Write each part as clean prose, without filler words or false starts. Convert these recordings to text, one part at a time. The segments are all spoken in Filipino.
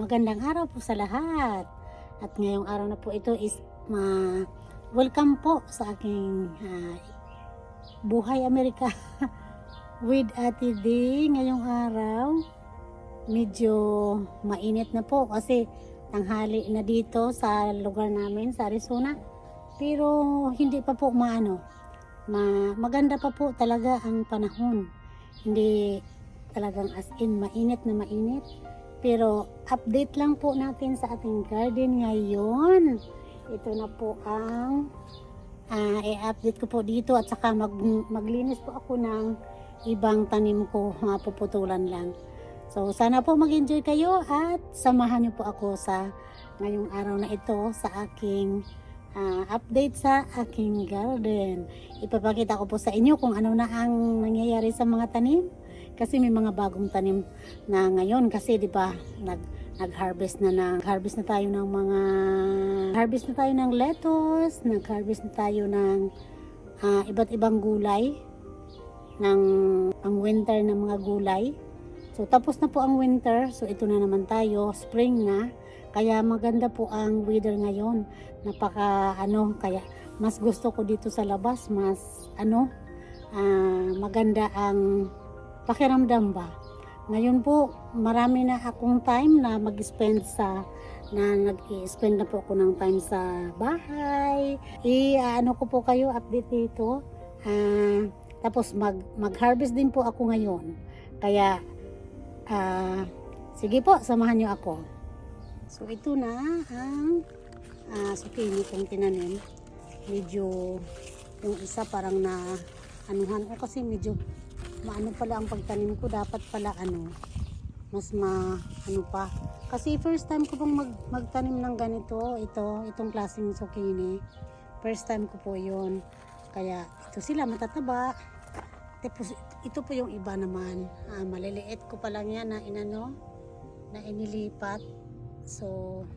Magandang araw po sa lahat. At ngayong araw na po ito is welcome po sa aking Buhay Amerika with Ate D. Ngayong araw, medyo mainit na po kasi tanghali na dito sa lugar namin sa Arizona. Pero hindi pa po maganda pa po talaga ang panahon. Hindi talagang as in mainit na mainit. Pero update lang po natin sa ating garden ngayon. Ito na po ang i-update ko po dito at saka maglinis po ako ng ibang tanim ko, puputulan lang. So sana po mag-enjoy kayo at samahan niyo po ako sa ngayong araw na ito sa aking update sa aking garden. Ipapakita ko po sa inyo kung ano na ang nangyayari sa mga tanim. Kasi may mga bagong tanim na ngayon kasi 'di ba nag-harvest na tayo ng lettuce, nag-harvest na tayo ng iba't ibang gulay ng ang winter ng mga gulay. So tapos na po ang winter, so ito na naman tayo, spring na. Kaya maganda po ang weather ngayon. Kaya mas gusto ko dito sa labas, mas maganda ang pakiramdam ba. Ngayon po, marami na akong time na nag-i-spend na po ako ng time sa bahay. Ko po kayo, update dito. Tapos mag-harvest din po ako ngayon. Kaya, sige po, samahan niyo ako. So, ito na ang zucchini kong tinanim. Medyo, yung isa parang anuhan ko kasi medyo maano pala ang pagtanim ko, dapat pala mas pa kasi first time ko pong magtanim ng ganito, itong klaseng zucchini, first time ko po yun, kaya ito sila matataba. Tapos ito po yung iba naman, maliliit ko pa lang yan na inilipat. So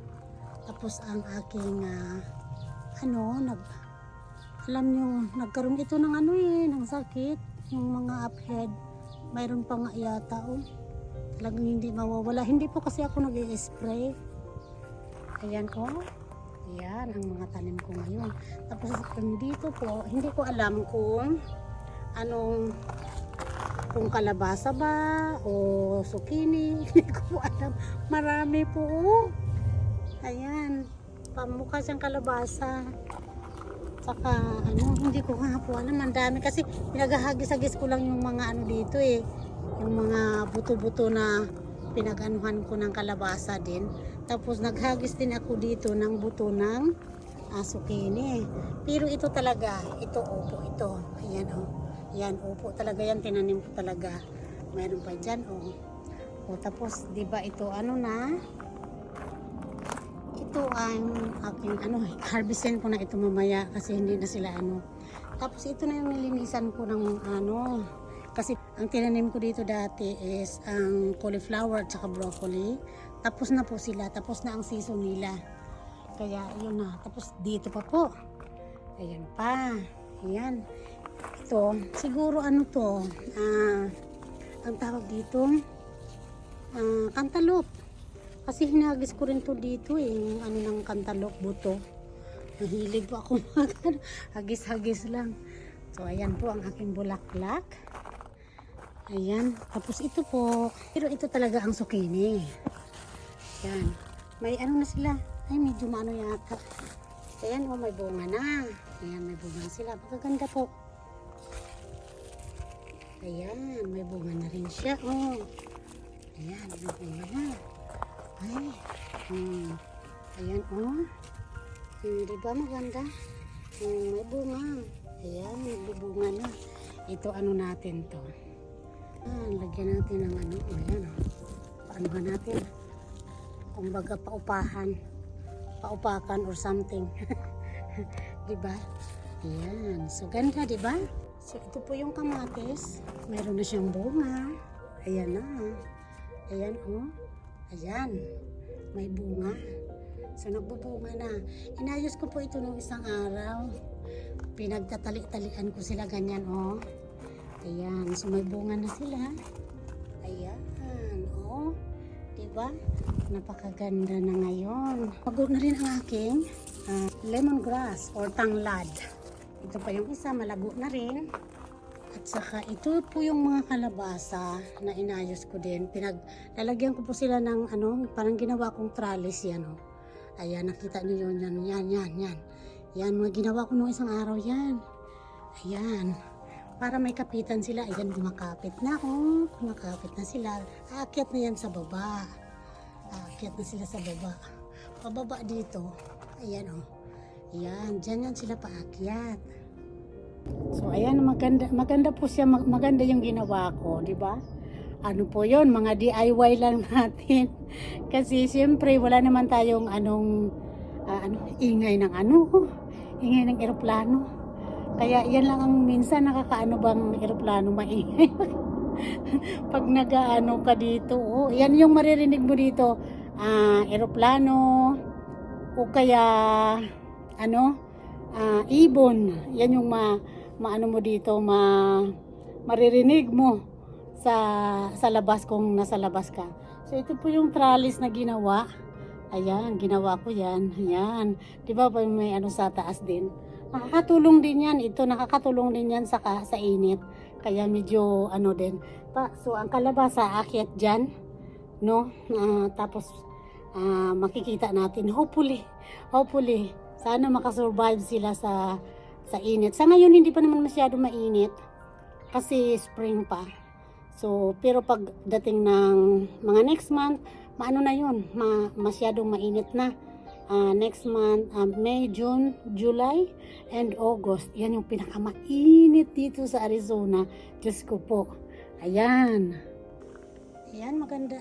tapos ang aking alam nyo, nagkaroon ito ng ng sakit. Yung mga uphead, mayroon pa nga yata talagang hindi mawawala. Hindi po kasi ako nag-i-spray. Ayan ayan ang mga tanim ko ngayon. Tapos dito po, hindi ko alam kung kung kalabasa ba o zucchini. Hindi ko po alam, marami po. Ayan, pamukha siyang kalabasa. Saka hindi ko nga po alam, ang dami kasi pinaghahagis-hagis ko lang yung mga dito yung mga buto-buto na pinag-anuhan ko ng kalabasa din. Tapos naghagis din ako dito ng buto ng zucchini. Pero ito talaga, upo ito. Ayan yan, upo talaga yan, tinanim ko talaga. Mayroon pa dyan tapos diba ito ito ang aking harvestin ko na ito mamaya kasi hindi na sila Tapos ito na yung nilinisan ko ng kasi ang tinanim ko dito dati is ang cauliflower at saka broccoli. Tapos na po sila, tapos na ang season nila. Kaya yun na. Tapos dito pa po. Ayan pa. Ayan. Ito, siguro ang tawag dito cantaloupe. Kasi hinagis ko rin to dito yung ng cantaloupe buto. Nahilig po ako hagis-hagis lang. So ayan po ang aking bulaklak. Ayan. Tapos ito po. Pero ito talaga ang zucchini. Ayan. May na sila. Ay medyo yata. Ayan may bunga na. Ayan may bunga na sila. Magaganda po. Ayan. May bunga na rin siya. Ayan. May bunga na. Ay, ayan diba maganda? May bunga. Ayan, may bunga na. Ito natin to. Lagyan natin ng ayan paanuhan natin. Kumbaga paupakan or something. Diba? Ayan, so ganda diba? So ito po yung kamatis. Mayroon na siyang bunga. Ayan na. Ayan Ayan, may bunga. So nagbubunga na. Inayos ko po ito nung isang araw. Pinagtatali-talian ko sila ganyan Ayan, so may bunga na sila. Ayan, diba? Napakaganda na ngayon. Pagod na rin ang aking lemongrass or tanglad. Ito pa yung isa, malago na rin. At saka ito po yung mga kalabasa na inayos ko din. Lalagyan ko po sila ng parang ginawa kong trellis yan. Oh. Ayan, nakita niyo yun. Yan. Yan, mga ginawa ko nung isang araw yan. Ayan. Para may kapitan sila. Ayan, kumakapit na. Oh, kumakapit na sila. Aakyat na yan sa baba. Aakyat na sila sa baba. Pababa dito. Ayan oh. Ayan, dyan yan sila paakyat. So ayan, maganda po siya, maganda yung ginawa ko, di ba? Ano po yon, mga DIY lang natin. Kasi siyempre wala naman tayong ingay ng ingay ng eroplano. Kaya yan lang ang minsan nakakaano bang eroplano maingay. Pag nagaano ka dito, oh, yan yung maririnig mo dito, eroplano o kaya ibon. Yan yung maano mo dito, maririnig mo sa labas kung nasa labas ka. So ito po yung trellis na ginawa. Ayan, ginawa ko yan. Ayan. 'Di ba may sa taas din. Nakakatulong din yan. Ito nakakatulong din yan sa init. Kaya medyo din. So ang kalabasa aakyat diyan, no? Tapos makikita natin hopefully sana makasurvive sila sa init. Sa ngayon hindi pa naman masyado mainit kasi spring pa. So pero pagdating ng mga next month, na yun, masyadong mainit na. Next month, May, June, July, and August. Yan yung pinakamainit dito sa Arizona. Diyos ko po. Ayan. Ayan, maganda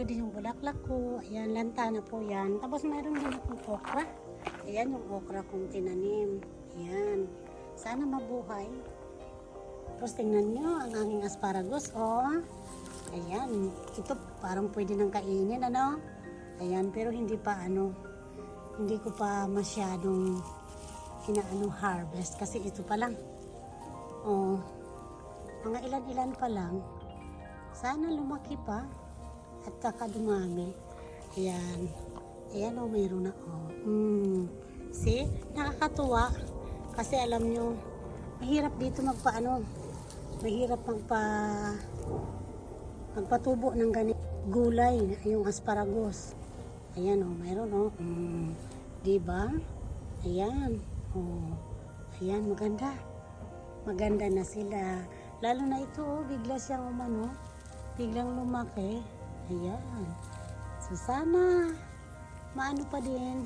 din yung bulaklak ko. Ayan, lantana po yan. Tapos mayroon din akong okra. Ayan yung okra kong tinanim. Ayan. Sana mabuhay. Tapos tingnan nyo ang aking asparagus. Oh. Ayan. Ito parang pwede nang kainin. Ayan. Pero hindi pa hindi ko pa masyadong harvest. Kasi ito pa lang. Oh. Mga ilan-ilan pa lang. Sana lumaki pa. At saka dumami. Ayan. Ayan o, mayroon na o. See? Nakakatuwa. Kasi alam nyo, mahirap dito mahirap magpatubo ng ganit gulay, yung asparagus. Ayan o, mayroon o. Diba? Ayan. O. Ayan, maganda. Maganda na sila. Lalo na ito o, bigla siyang biglang lumaki. Ayan. So sana maano pa din.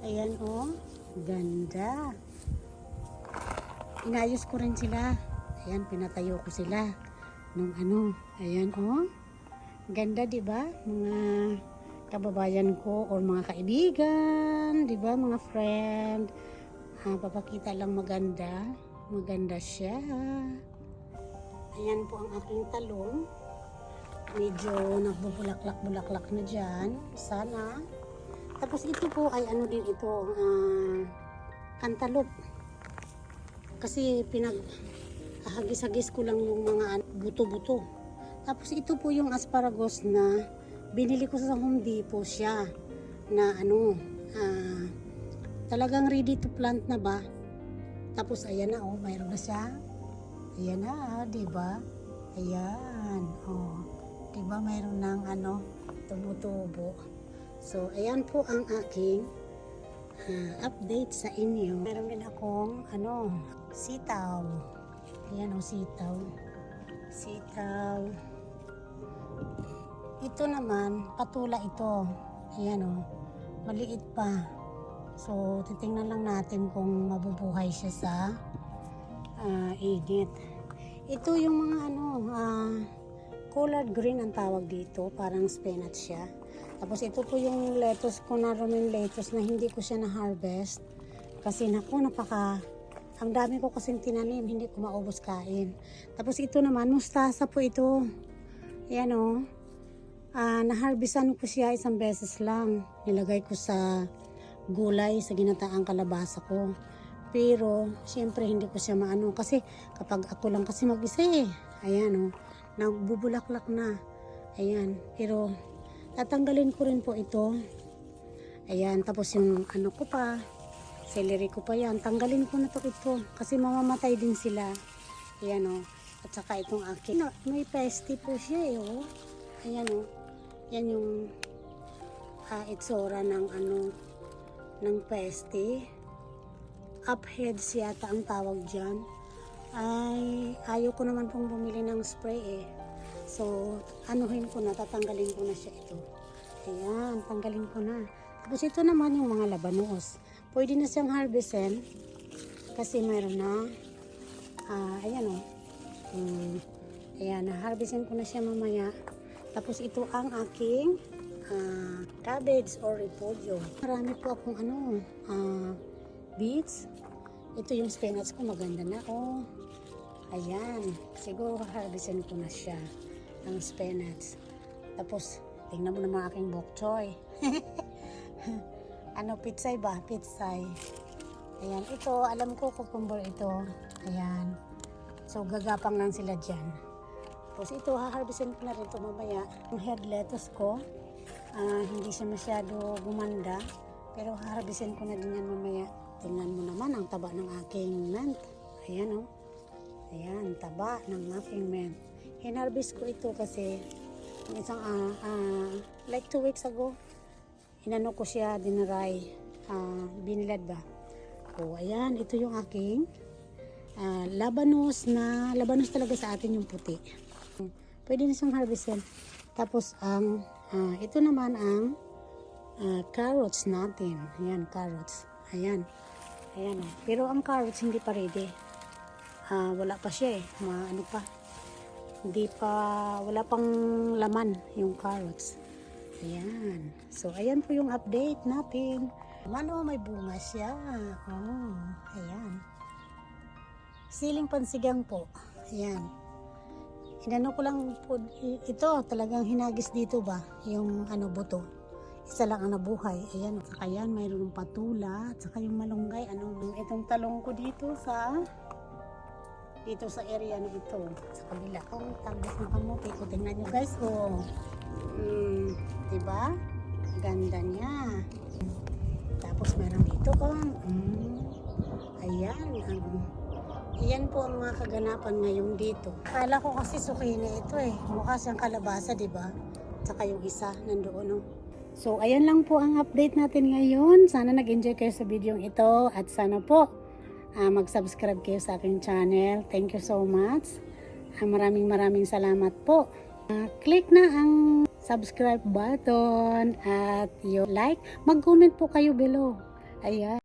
Ayan oh, ganda. Inayos ko rin sila. Ayan, pinatayo ko sila nung ayan oh. Ganda 'di ba? Mga kababayan ko o mga kaibigan, 'di ba, mga friend. Papakita lang maganda. Maganda siya. Ayan po ang aking talong. Medyo nagbubulaklak-bulaklak na dyan. Sana. Tapos ito po ay din ito. Cantaloupe. Kasi hagis-hagis ko lang yung mga buto-buto. Tapos ito po yung asparagus na binili ko sa Home Depot siya. Na talagang ready to plant na ba. Tapos ayan na oh. Mayroon na siya. Ayan na. Diba? Ayan. Oh. Diba mayroon ng tumutubo. So ayan po ang aking update sa inyo. Meron din akong sitaw. Ayan o, sitaw. Ito naman patula ito. Ayan o, maliit pa. So titingnan lang natin kung mabubuhay siya sa init. Ito yung mga collard green ang tawag dito, parang spinach siya. Tapos ito po yung lettuce ko na Romaine lettuce na hindi ko siya na-harvest. Kasi ang dami ko kasing tinanim, hindi ko maubos kain. Tapos ito naman, mustasa po ito. Ayan o. Na-harvestan ko siya isang beses lang. Nilagay ko sa gulay, sa ginataang kalabasa ko. Pero, siyempre hindi ko siya kasi kapag ako lang kasi mag-isa Ayan o. Nagbubulaklak na. Ayan, pero tatanggalin ko rin po ito. Ayan, tapos yung ano ko pa, celery ko pa yan. Tanggalin ko na to ito kasi mamamatay din sila. Ayan o. At saka itong akin. May pesty po siya eh o. Ayan o. Yan yung itsura ng ano, ng pesty. Upheads yata ang tawag dyan. Ay, ayaw ko naman pong bumili ng spray eh. So, anuhin ko na, tatanggalin ko na siya ito. Ayan, tanggalin ko na. Tapos ito naman yung mga labanos. Pwede na siyang harvestin kasi mayroon na ayan o. Ayan, harvestin ko na siya mamaya. Tapos ito ang aking cabbage or repolyo. Marami po akong ano, beets. Ito yung spinach ko, maganda na oh. Ayan, siguro harvestin ko na siya ang spinach. Tapos tingnan mo naman aking bok choy. Ano, pitsay ba? Pitsay. Ayan, ito, alam ko, cucumber ito. Ayan. So, gagapang lang sila dyan. Tapos ito, haharvestin ko na rin ito mamaya. Yung head lettuce ko, hindi siya masyado gumanda. Pero haharvestin ko na din yan mamaya. Tingnan mo naman ang taba ng aking mint. Ayan, oh. Ayan, taba ng aking mint. Hinarvest ko ito kasi isang, like 2 weeks ago, inano ko siya, dinaray, binilad ba. O, ayan, ito yung aking labanos talaga sa atin yung puti. Pwede na siyang harvestin. Tapos, ito naman ang carrots natin. Ayan, carrots. Ayan. Ayan. Pero ang carrots hindi pa ready. Wala pa siya eh. Ano pa. Wala pang laman yung carrots. Ayan. So, ayan po yung update natin. Mano, may bunga siya. Oh, ayan. Siling pansigang po. Ayan. Inano ko lang po, ito talagang hinagis dito ba? Yung ano, buto. Isa lang ang nabuhay. Ayan. Saka yan, mayroon ng patula. At saka yung malunggay. Itong talong ko dito sa area na ito. Sa kabila. Ang tagas ng kamote ko. Tingnan nyo guys. Oh. Diba? Ganda niya. Tapos meron dito ayan. Ayan po ang mga kaganapan ngayon dito. Akala ko kasi zucchini ito eh. Mukha siyang kalabasa, diba? Saka yung isa nandoon, no? So, ayan lang po ang update natin ngayon. Sana nag-enjoy kayo sa video ito. At sana po mag-subscribe kayo sa aking channel. Thank you so much. Maraming salamat po. Click na ang subscribe button at yung like. Mag-comment po kayo below. Ayan.